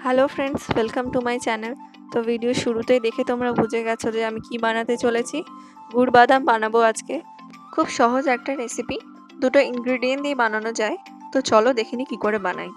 Hello friends, welcome to my channel. তো video শুরুতেই দেখে তোমরা বুঝে গেছো যে আমি কি বানাতে চলেছি। গুড় বাদাম বানাবো আজকে। খুব সহজ একটা রেসিপি, দুটো ইনগ্রেডিয়েন্ট দিয়ে বানানো যায়। তো চলো দেখে নি কি করে বানাই।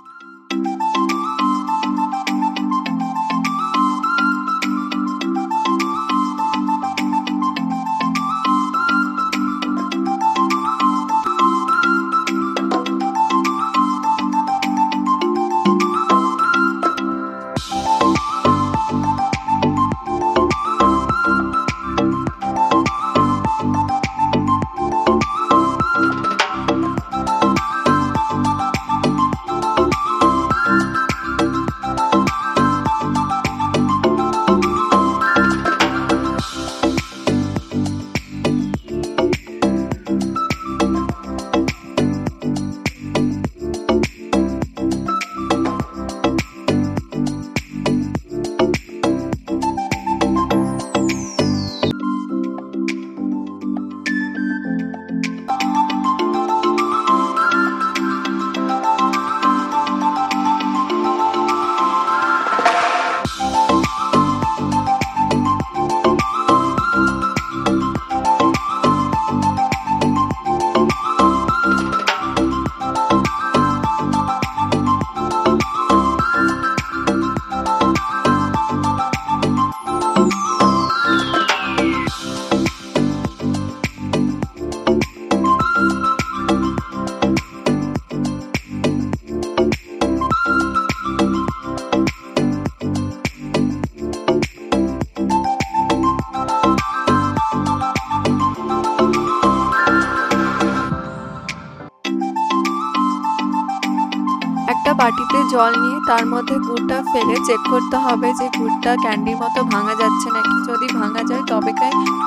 একটা বাটিতে জল নিয়ে তার মধ্যে গুড়টা ফেলে চেক করতে হবে যে গুড়টা ক্যান্ডির মতো ভাঙা যাচ্ছে নাকি। যদি ভাঙা যায় তবেই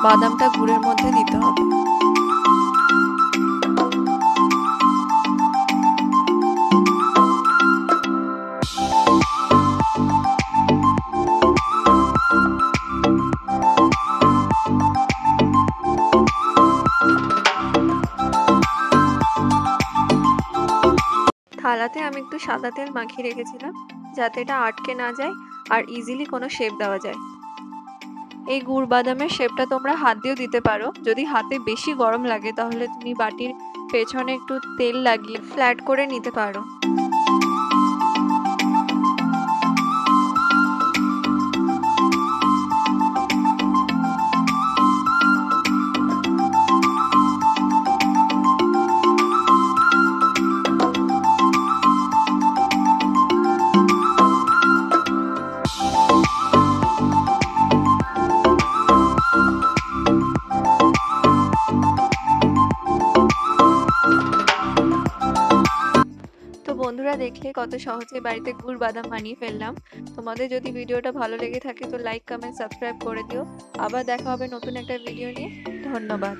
বাদামটা গুড়ের মধ্যে দিতে হবে। থালাতে আমি একটু সাদা তেল মাখিয়ে রেখেছিলাম যাতে এটা আটকে না যায় আর ইজিলি কোনো শেপ দেওয়া যায়। এই গুড় বাদামের শেপটা তোমরা হাত দিয়েও দিতে পারো। যদি হাতে বেশি গরম লাগে তাহলে তুমি বাটির পেছনে একটু তেল লাগিয়ে ফ্ল্যাট করে নিতে পারো। তো বন্ধুরা, দেখলে কত সহজে বাড়িতে গুড় বাদাম বানিয়ে ফেললাম। তোমাদের যদি ভিডিওটা ভালো লেগে থাকে তো লাইক, কমেন্ট, সাবস্ক্রাইব করে দিও। আবার দেখা হবে নতুন একটা ভিডিও নিয়ে। ধন্যবাদ।